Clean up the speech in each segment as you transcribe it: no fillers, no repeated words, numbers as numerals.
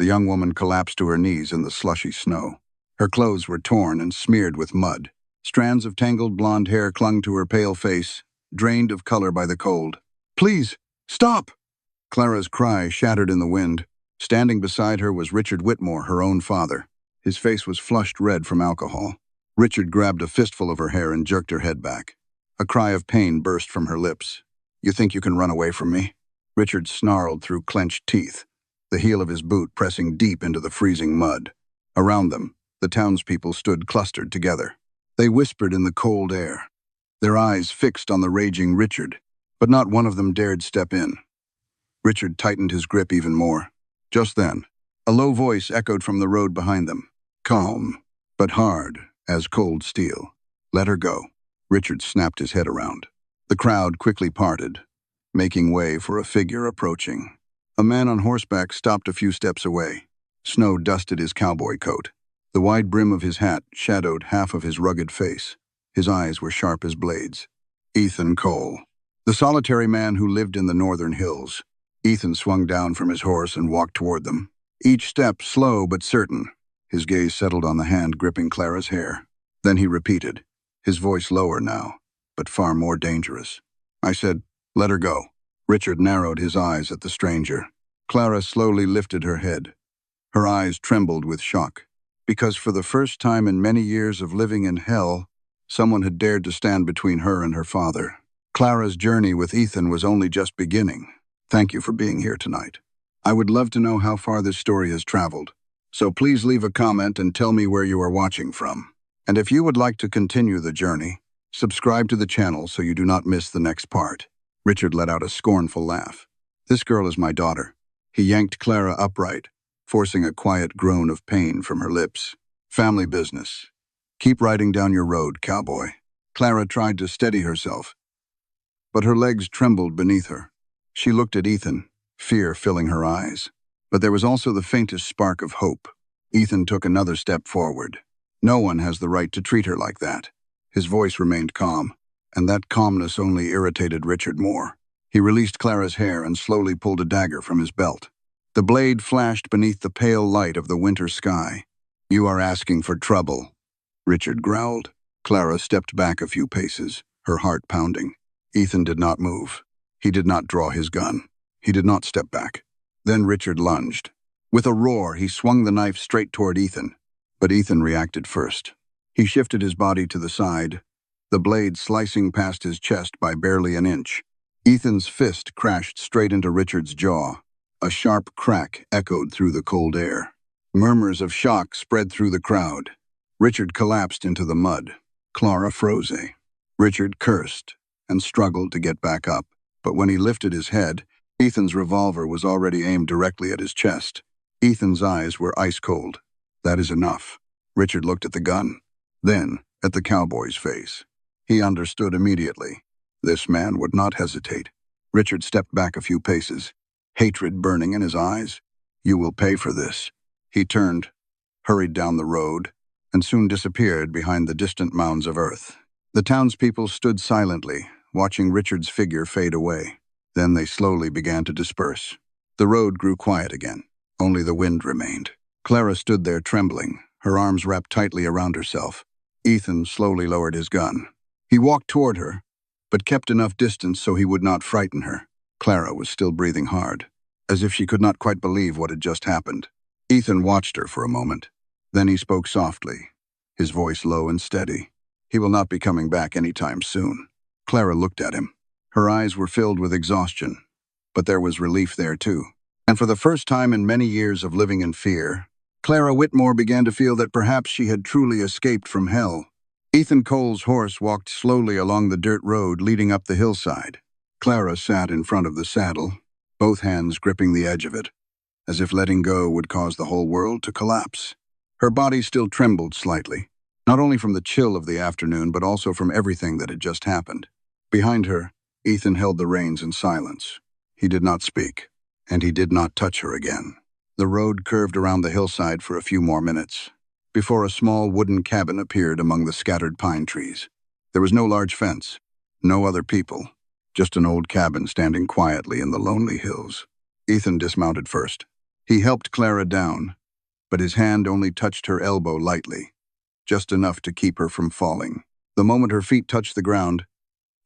The young woman collapsed to her knees in the slushy snow. Her clothes were torn and smeared with mud. Strands of tangled blonde hair clung to her pale face, drained of color by the cold. "Please, stop!" Clara's cry shattered in the wind. Standing beside her was Richard Whitmore, her own father. His face was flushed red from alcohol. Richard grabbed a fistful of her hair and jerked her head back. A cry of pain burst from her lips. "You think you can run away from me?" Richard snarled through clenched teeth, the heel of his boot pressing deep into the freezing mud. Around them, the townspeople stood clustered together. They whispered in the cold air, their eyes fixed on the raging Richard, but not one of them dared step in. Richard tightened his grip even more. Just then, a low voice echoed from the road behind them, calm, but hard as cold steel. "Let her go." Richard snapped his head around. The crowd quickly parted, making way for a figure approaching. A man on horseback stopped a few steps away. Snow dusted his cowboy coat. The wide brim of his hat shadowed half of his rugged face. His eyes were sharp as blades. Ethan Cole, the solitary man who lived in the northern hills. Ethan swung down from his horse and walked toward them, each step slow but certain. His gaze settled on the hand gripping Clara's hair. Then he repeated, his voice lower now, but far more dangerous. "I said, let her go." Richard narrowed his eyes at the stranger. Clara slowly lifted her head. Her eyes trembled with shock, because for the first time in many years of living in hell, someone had dared to stand between her and her father. Clara's journey with Ethan was only just beginning. "Thank you for being here tonight. I would love to know how far this story has traveled, so please leave a comment and tell me where you are watching from. And if you would like to continue the journey, subscribe to the channel so you do not miss the next part." Richard let out a scornful laugh. "This girl is my daughter." He yanked Clara upright, forcing a quiet groan of pain from her lips. "Family business. Keep riding down your road, cowboy." Clara tried to steady herself, but her legs trembled beneath her. She looked at Ethan, fear filling her eyes. But there was also the faintest spark of hope. Ethan took another step forward. "No one has the right to treat her like that." His voice remained calm, and that calmness only irritated Richard more. He released Clara's hair and slowly pulled a dagger from his belt. The blade flashed beneath the pale light of the winter sky. "You are asking for trouble," Richard growled. Clara stepped back a few paces, her heart pounding. Ethan did not move. He did not draw his gun. He did not step back. Then Richard lunged. With a roar, he swung the knife straight toward Ethan. But Ethan reacted first. He shifted his body to the side, the blade slicing past his chest by barely an inch. Ethan's fist crashed straight into Richard's jaw. A sharp crack echoed through the cold air. Murmurs of shock spread through the crowd. Richard collapsed into the mud. Clara froze. Richard cursed and struggled to get back up. But when he lifted his head, Ethan's revolver was already aimed directly at his chest. Ethan's eyes were ice cold. "That is enough." Richard looked at the gun, then at the cowboy's face. He understood immediately. This man would not hesitate. Richard stepped back a few paces, hatred burning in his eyes. "You will pay for this." He turned, hurried down the road, and soon disappeared behind the distant mounds of earth. The townspeople stood silently, watching Richard's figure fade away. Then they slowly began to disperse. The road grew quiet again. Only the wind remained. Clara stood there trembling, her arms wrapped tightly around herself. Ethan slowly lowered his gun. He walked toward her, but kept enough distance so he would not frighten her. Clara was still breathing hard, as if she could not quite believe what had just happened. Ethan watched her for a moment. Then he spoke softly, his voice low and steady. "He will not be coming back anytime soon." Clara looked at him. Her eyes were filled with exhaustion, but there was relief there too. And for the first time in many years of living in fear, Clara Whitmore began to feel that perhaps she had truly escaped from hell. Ethan Cole's horse walked slowly along the dirt road leading up the hillside. Clara sat in front of the saddle, both hands gripping the edge of it, as if letting go would cause the whole world to collapse. Her body still trembled slightly, not only from the chill of the afternoon, but also from everything that had just happened. Behind her, Ethan held the reins in silence. He did not speak, and he did not touch her again. The road curved around the hillside for a few more minutes, before a small wooden cabin appeared among the scattered pine trees. There was no large fence, no other people, just an old cabin standing quietly in the lonely hills. Ethan dismounted first. He helped Clara down, but his hand only touched her elbow lightly, just enough to keep her from falling. The moment her feet touched the ground,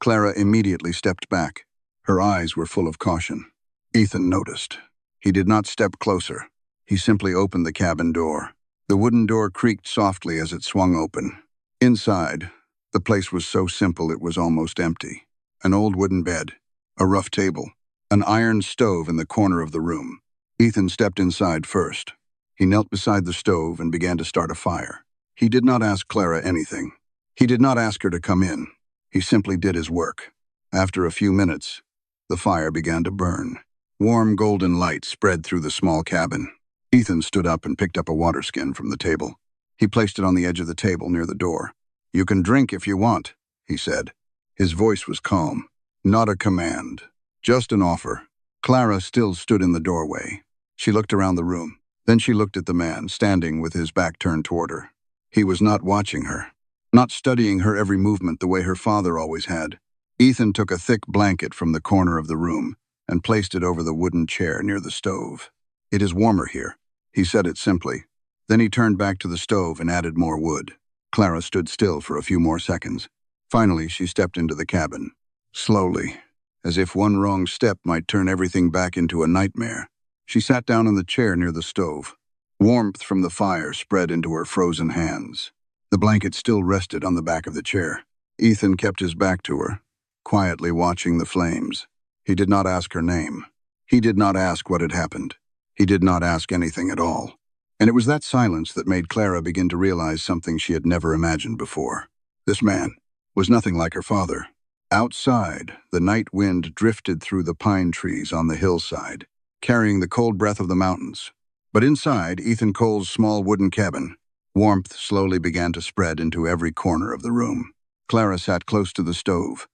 Clara immediately stepped back. Her eyes were full of caution. Ethan noticed. He did not step closer. He simply opened the cabin door. The wooden door creaked softly as it swung open. Inside, the place was so simple it was almost empty. An old wooden bed, a rough table, an iron stove in the corner of the room. Ethan stepped inside first. He knelt beside the stove and began to start a fire. He did not ask Clara anything. He did not ask her to come in. He simply did his work. After a few minutes, the fire began to burn. Warm golden light spread through the small cabin. Ethan stood up and picked up a water skin from the table. He placed it on the edge of the table near the door. "You can drink if you want," he said. His voice was calm, not a command, just an offer. Clara still stood in the doorway. She looked around the room. Then she looked at the man, standing with his back turned toward her. He was not watching her, not studying her every movement the way her father always had. Ethan took a thick blanket from the corner of the room and placed it over the wooden chair near the stove. "It is warmer here," he said it simply. Then he turned back to the stove and added more wood. Clara stood still for a few more seconds. Finally, she stepped into the cabin. Slowly, as if one wrong step might turn everything back into a nightmare, she sat down in the chair near the stove. Warmth from the fire spread into her frozen hands. The blanket still rested on the back of the chair. Ethan kept his back to her, quietly watching the flames. He did not ask her name. He did not ask what had happened. He did not ask anything at all. And it was that silence that made Clara begin to realize something she had never imagined before. This man was nothing like her father. Outside, the night wind drifted through the pine trees on the hillside, carrying the cold breath of the mountains. But inside Ethan Cole's small wooden cabin, warmth slowly began to spread into every corner of the room. Clara sat close to the stove,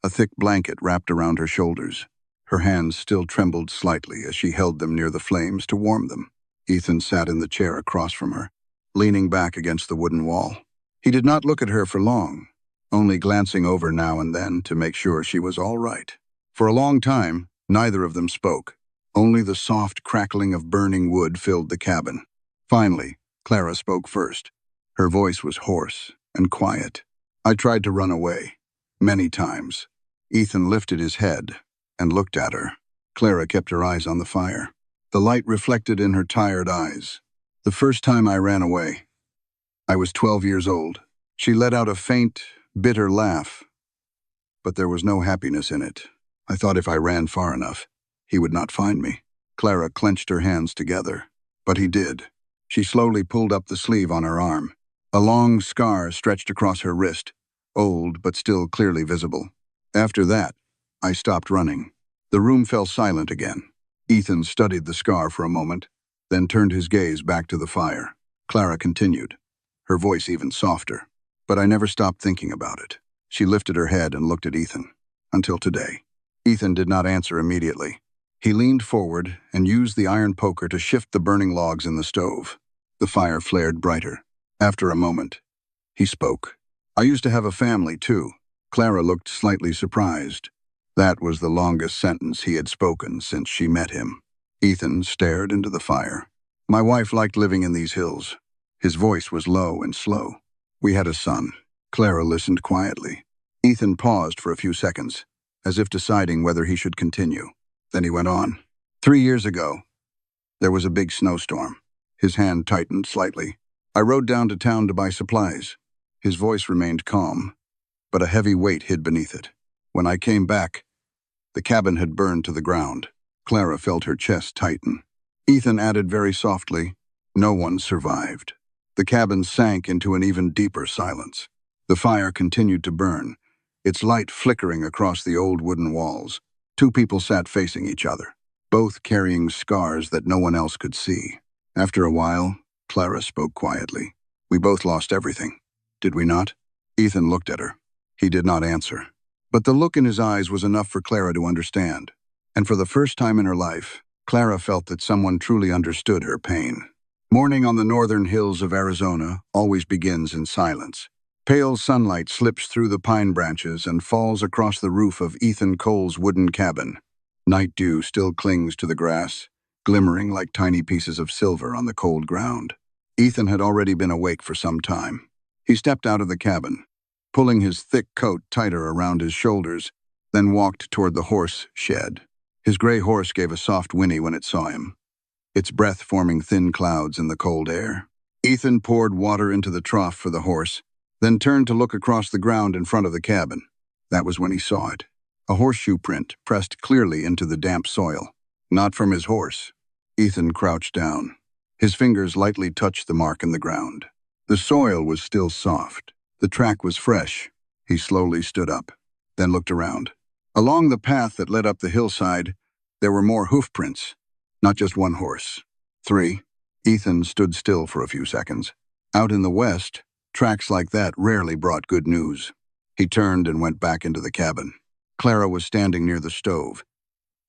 a thick blanket wrapped around her shoulders. Her hands still trembled slightly as she held them near the flames to warm them. Ethan sat in the chair across from her, leaning back against the wooden wall. He did not look at her for long, only glancing over now and then to make sure she was all right. For a long time, neither of them spoke. Only the soft crackling of burning wood filled the cabin. Finally, Clara spoke first. Her voice was hoarse and quiet. "I tried to run away, many times." Ethan lifted his head and looked at her. Clara kept her eyes on the fire. The light reflected in her tired eyes. "The first time I ran away, I was 12 years old." She let out a faint, bitter laugh, but there was no happiness in it. "I thought if I ran far enough, he would not find me." Clara clenched her hands together, but he did. She slowly pulled up the sleeve on her arm. A long scar stretched across her wrist, old but still clearly visible. "After that, I stopped running." The room fell silent again. Ethan studied the scar for a moment, then turned his gaze back to the fire. Clara continued, her voice even softer. "But I never stopped thinking about it." She lifted her head and looked at Ethan. "Until today." Ethan did not answer immediately. He leaned forward and used the iron poker to shift the burning logs in the stove. The fire flared brighter. After a moment, he spoke. "I used to have a family, too." Clara looked slightly surprised. That was the longest sentence he had spoken since she met him. Ethan stared into the fire. "My wife liked living in these hills." His voice was low and slow. "We had a son." Clara listened quietly. Ethan paused for a few seconds, as if deciding whether he should continue. Then he went on. 3 years ago, there was a big snowstorm." His hand tightened slightly. "I rode down to town to buy supplies." His voice remained calm, but a heavy weight hid beneath it. "When I came back, the cabin had burned to the ground." Clara felt her chest tighten. Ethan added very softly, "No one survived." The cabin sank into an even deeper silence. The fire continued to burn, its light flickering across the old wooden walls. Two people sat facing each other, both carrying scars that no one else could see. After a while, Clara spoke quietly. "We both lost everything, did we not?" Ethan looked at her. He did not answer. But the look in his eyes was enough for Clara to understand. And for the first time in her life, Clara felt that someone truly understood her pain. Morning on the northern hills of Arizona always begins in silence. Pale sunlight slips through the pine branches and falls across the roof of Ethan Cole's wooden cabin. Night dew still clings to the grass, glimmering like tiny pieces of silver on the cold ground. Ethan had already been awake for some time. He stepped out of the cabin, pulling his thick coat tighter around his shoulders, then walked toward the horse shed. His gray horse gave a soft whinny when it saw him, its breath forming thin clouds in the cold air. Ethan poured water into the trough for the horse, then turned to look across the ground in front of the cabin. That was when he saw it. A horseshoe print pressed clearly into the damp soil. Not from his horse. Ethan crouched down. His fingers lightly touched the mark in the ground. The soil was still soft. The track was fresh. He slowly stood up, then looked around. Along the path that led up the hillside, there were more hoof prints. Not just one horse. 3. Ethan stood still for a few seconds. Out in the west, tracks like that rarely brought good news. He turned and went back into the cabin. Clara was standing near the stove,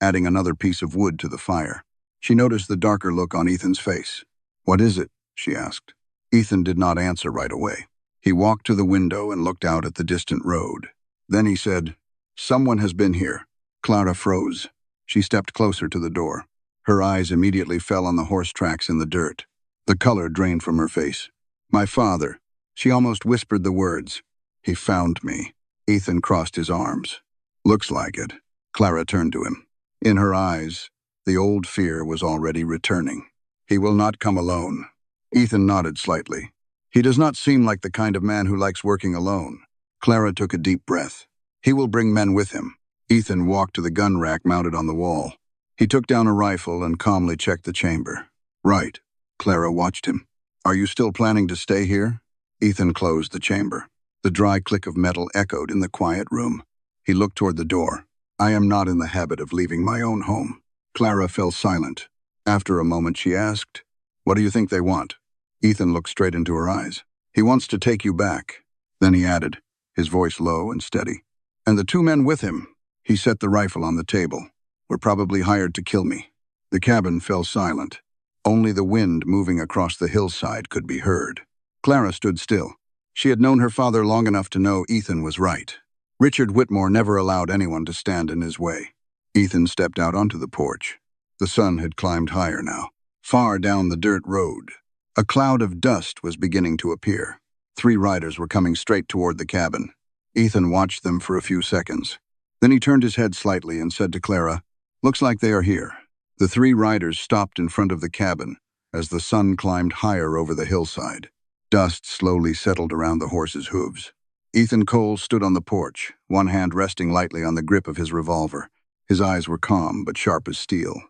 adding another piece of wood to the fire. She noticed the darker look on Ethan's face. "What is it?" she asked. Ethan did not answer right away. He walked to the window and looked out at the distant road. Then he said, "Someone has been here." Clara froze. She stepped closer to the door. Her eyes immediately fell on the horse tracks in the dirt. The color drained from her face. "My father." She almost whispered the words. "He found me." Ethan crossed his arms. "Looks like it." Clara turned to him. In her eyes, the old fear was already returning. "He will not come alone." Ethan nodded slightly. "He does not seem like the kind of man who likes working alone." Clara took a deep breath. "He will bring men with him." Ethan walked to the gun rack mounted on the wall. He took down a rifle and calmly checked the chamber. "Right." Clara watched him. "Are you still planning to stay here?" Ethan closed the chamber. The dry click of metal echoed in the quiet room. He looked toward the door. "I am not in the habit of leaving my own home." Clara fell silent. After a moment, she asked, "What do you think they want?" Ethan looked straight into her eyes. "He wants to take you back." Then he added, his voice low and steady, "And the 2 men with him." He set the rifle on the table. "Were probably hired to kill me." The cabin fell silent. Only the wind moving across the hillside could be heard. Clara stood still. She had known her father long enough to know Ethan was right. Richard Whitmore never allowed anyone to stand in his way. Ethan stepped out onto the porch. The sun had climbed higher now. Far down the dirt road, a cloud of dust was beginning to appear. 3 riders were coming straight toward the cabin. Ethan watched them for a few seconds. Then he turned his head slightly and said to Clara, "Looks like they are here." The 3 riders stopped in front of the cabin as the sun climbed higher over the hillside. Dust slowly settled around the horses' hooves. Ethan Cole stood on the porch, one hand resting lightly on the grip of his revolver. His eyes were calm but sharp as steel.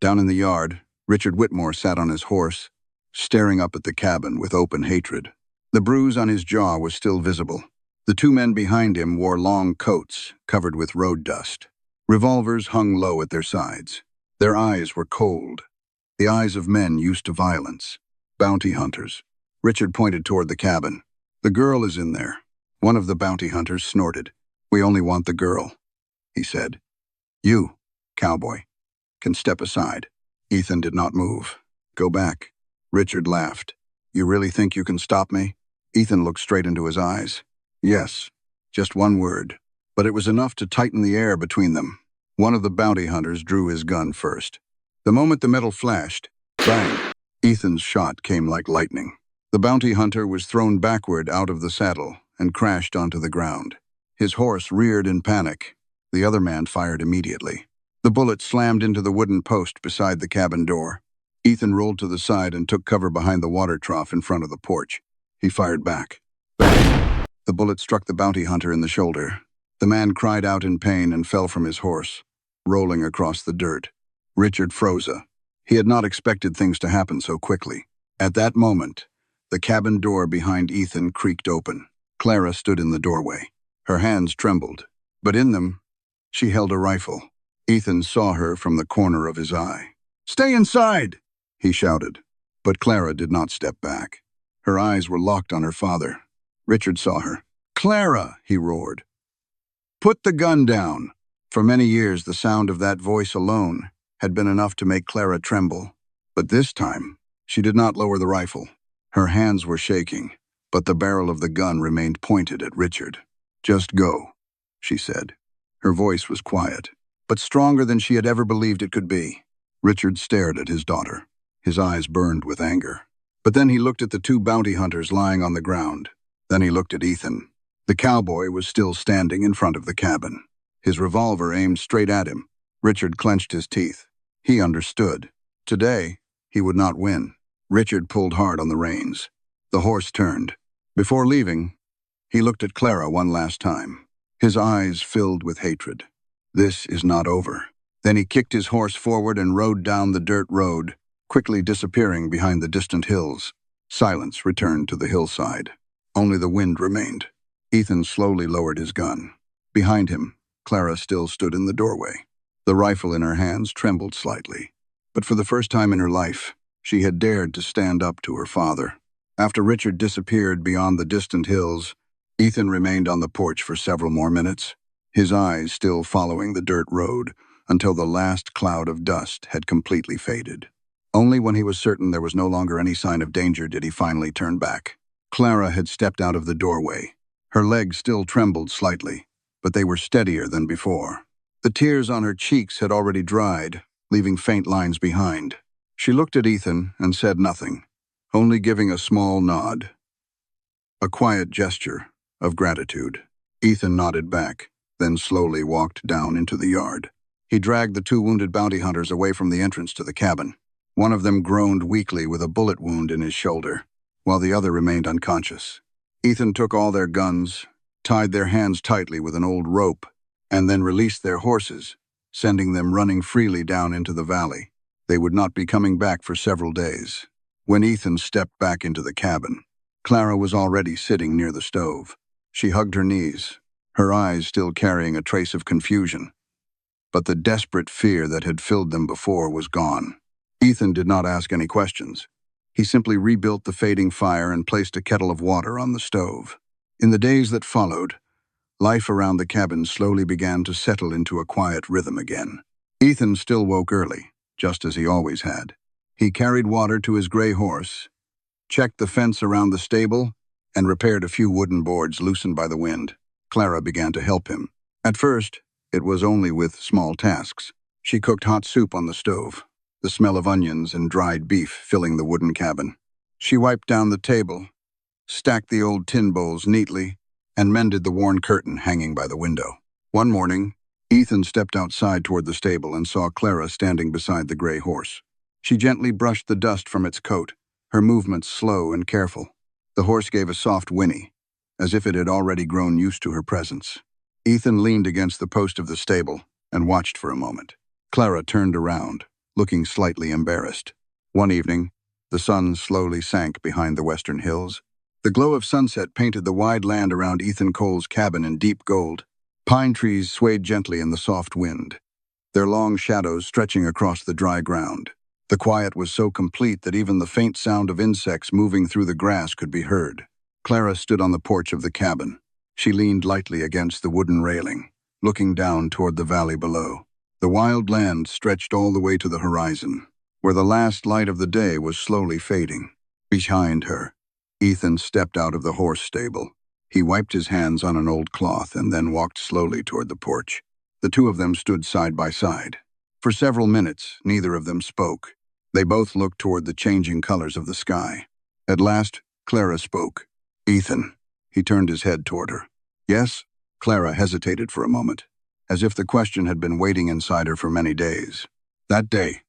Down in the yard, Richard Whitmore sat on his horse, staring up at the cabin with open hatred. The bruise on his jaw was still visible. The 2 men behind him wore long coats covered with road dust. Revolvers hung low at their sides. Their eyes were cold, the eyes of men used to violence. Bounty hunters. Richard pointed toward the cabin. "The girl is in there." One of the bounty hunters snorted. "We only want the girl," he said. "You, Cowboy, can step aside." Ethan did not move. "Go back." Richard laughed. "You really think you can stop me?" Ethan looked straight into his eyes. "Yes, just one word." But it was enough to tighten the air between them. One of the bounty hunters drew his gun first. The moment the metal flashed, bang, Ethan's shot came like lightning. The bounty hunter was thrown backward out of the saddle and crashed onto the ground. His horse reared in panic. The other man fired immediately. The bullet slammed into the wooden post beside the cabin door. Ethan rolled to the side and took cover behind the water trough in front of the porch. He fired back. Bang! The bullet struck the bounty hunter in the shoulder. The man cried out in pain and fell from his horse, rolling across the dirt. Richard froze. He had not expected things to happen so quickly. At that moment, the cabin door behind Ethan creaked open. Clara stood in the doorway. Her hands trembled, but in them, she held a rifle. Ethan saw her from the corner of his eye. "Stay inside!" he shouted. But Clara did not step back. Her eyes were locked on her father. Richard saw her. "Clara!" he roared. "Put the gun down!" For many years, the sound of that voice alone had been enough to make Clara tremble. But this time, she did not lower the rifle. Her hands were shaking, but the barrel of the gun remained pointed at Richard. "Just go," she said. Her voice was quiet, but stronger than she had ever believed it could be. Richard stared at his daughter. His eyes burned with anger. But then he looked at the two bounty hunters lying on the ground. Then he looked at Ethan. The cowboy was still standing in front of the cabin, his revolver aimed straight at him. Richard clenched his teeth. He understood. Today, he would not win. Richard pulled hard on the reins. The horse turned. Before leaving, he looked at Clara one last time. His eyes filled with hatred. This is not over. Then he kicked his horse forward and rode down the dirt road, quickly disappearing behind the distant hills. Silence returned to the hillside. Only the wind remained. Ethan slowly lowered his gun. Behind him, Clara still stood in the doorway. The rifle in her hands trembled slightly. But for the first time in her life, she had dared to stand up to her father. After Richard disappeared beyond the distant hills, Ethan remained on the porch for several more minutes, his eyes still following the dirt road until the last cloud of dust had completely faded. Only when he was certain there was no longer any sign of danger did he finally turn back. Clara had stepped out of the doorway. Her legs still trembled slightly, but they were steadier than before. The tears on her cheeks had already dried, leaving faint lines behind. She looked at Ethan and said nothing, only giving a small nod. A quiet gesture of gratitude. Ethan nodded back, then slowly walked down into the yard. He dragged the two wounded bounty hunters away from the entrance to the cabin. One of them groaned weakly with a bullet wound in his shoulder, while the other remained unconscious. Ethan took all their guns, tied their hands tightly with an old rope, and then released their horses, sending them running freely down into the valley. They would not be coming back for several days. When Ethan stepped back into the cabin, Clara was already sitting near the stove. She hugged her knees, her eyes still carrying a trace of confusion. But the desperate fear that had filled them before was gone. Ethan did not ask any questions. He simply rebuilt the fading fire and placed a kettle of water on the stove. In the days that followed, life around the cabin slowly began to settle into a quiet rhythm again. Ethan still woke early, just as he always had. He carried water to his gray horse, checked the fence around the stable, and repaired a few wooden boards loosened by the wind. Clara began to help him. At first, it was only with small tasks. She cooked hot soup on the stove, the smell of onions and dried beef filling the wooden cabin. She wiped down the table, stacked the old tin bowls neatly, and mended the worn curtain hanging by the window. One morning, Ethan stepped outside toward the stable and saw Clara standing beside the gray horse. She gently brushed the dust from its coat, her movements slow and careful. The horse gave a soft whinny, as if it had already grown used to her presence. Ethan leaned against the post of the stable and watched for a moment. Clara turned around, looking slightly embarrassed. One evening, the sun slowly sank behind the western hills. The glow of sunset painted the wide land around Ethan Cole's cabin in deep gold. Pine trees swayed gently in the soft wind, their long shadows stretching across the dry ground. The quiet was so complete that even the faint sound of insects moving through the grass could be heard. Clara stood on the porch of the cabin. She leaned lightly against the wooden railing, looking down toward the valley below. The wild land stretched all the way to the horizon, where the last light of the day was slowly fading. Behind her, Ethan stepped out of the horse stable. He wiped his hands on an old cloth and then walked slowly toward the porch. The two of them stood side by side. For several minutes, neither of them spoke. They both looked toward the changing colors of the sky. At last, Clara spoke. "Ethan." He turned his head toward her. "Yes?" Clara hesitated for a moment, as if the question had been waiting inside her for many days. "That day,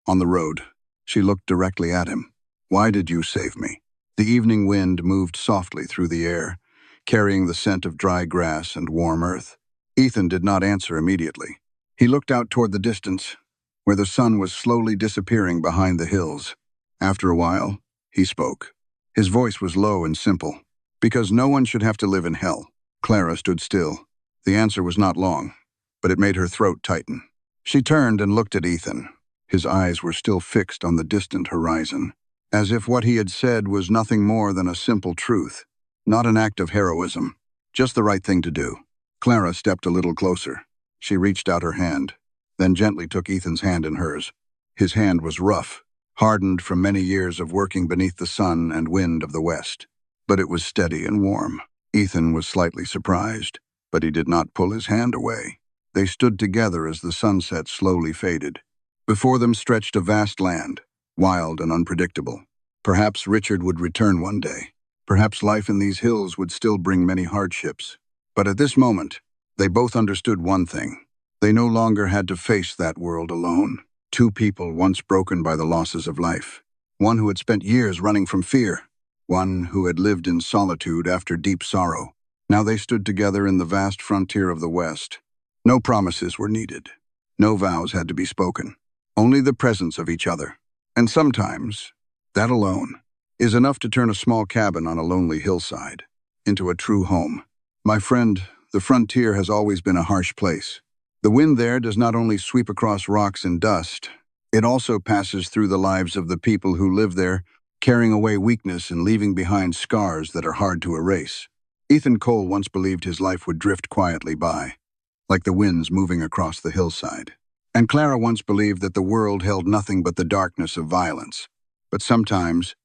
on the road," she looked directly at him. "Why did you save me?" The evening wind moved softly through the air, carrying the scent of dry grass and warm earth. Ethan did not answer immediately. He looked out toward the distance, where the sun was slowly disappearing behind the hills. After a while, he spoke. His voice was low and simple. "Because no one should have to live in hell." Clara stood still. The answer was not long, but it made her throat tighten. She turned and looked at Ethan. His eyes were still fixed on the distant horizon, as if what he had said was nothing more than a simple truth, not an act of heroism, just the right thing to do. Clara stepped a little closer. She reached out her hand, then gently took Ethan's hand in hers. His hand was rough, hardened from many years of working beneath the sun and wind of the West. But it was steady and warm. Ethan was slightly surprised, but he did not pull his hand away. They stood together as the sunset slowly faded. Before them stretched a vast land, wild and unpredictable. Perhaps Richard would return one day. Perhaps life in these hills would still bring many hardships. But at this moment, they both understood one thing. They no longer had to face that world alone. Two people once broken by the losses of life. One who had spent years running from fear. One who had lived in solitude after deep sorrow. Now they stood together in the vast frontier of the West. No promises were needed. No vows had to be spoken. Only the presence of each other. And sometimes, that alone, is enough to turn a small cabin on a lonely hillside into a true home. My friend, the frontier has always been a harsh place. The wind there does not only sweep across rocks and dust, it also passes through the lives of the people who live there, carrying away weakness and leaving behind scars that are hard to erase. Ethan Cole once believed his life would drift quietly by, like the winds moving across the hillside. And Clara once believed that the world held nothing but the darkness of violence. But sometimes,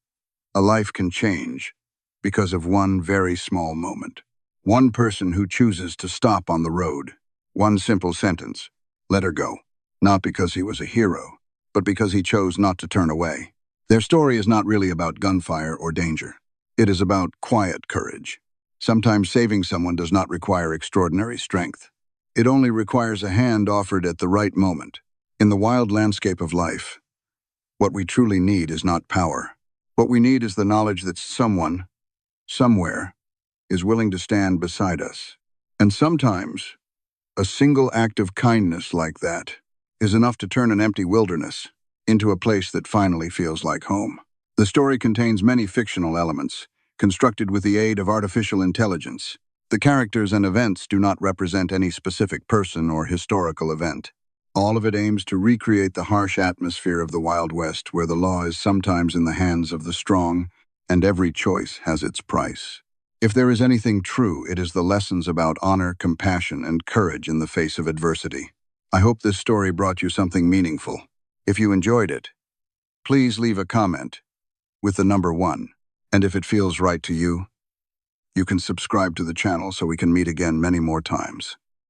a life can change because of one very small moment. One person who chooses to stop on the road. One simple sentence, let her go. Not because he was a hero, but because he chose not to turn away. Their story is not really about gunfire or danger. It is about quiet courage. Sometimes saving someone does not require extraordinary strength. It only requires a hand offered at the right moment. In the wild landscape of life, what we truly need is not power. What we need is the knowledge that someone, somewhere, is willing to stand beside us. And sometimes, a single act of kindness like that is enough to turn an empty wilderness into a place that finally feels like home. The story contains many fictional elements, constructed with the aid of artificial intelligence. The characters and events do not represent any specific person or historical event. All of it aims to recreate the harsh atmosphere of the Wild West, where the law is sometimes in the hands of the strong, and every choice has its price. If there is anything true, it is the lessons about honor, compassion, and courage in the face of adversity. I hope this story brought you something meaningful. If you enjoyed it, please leave a comment with the number 1. And if it feels right to you, you can subscribe to the channel so we can meet again many more times.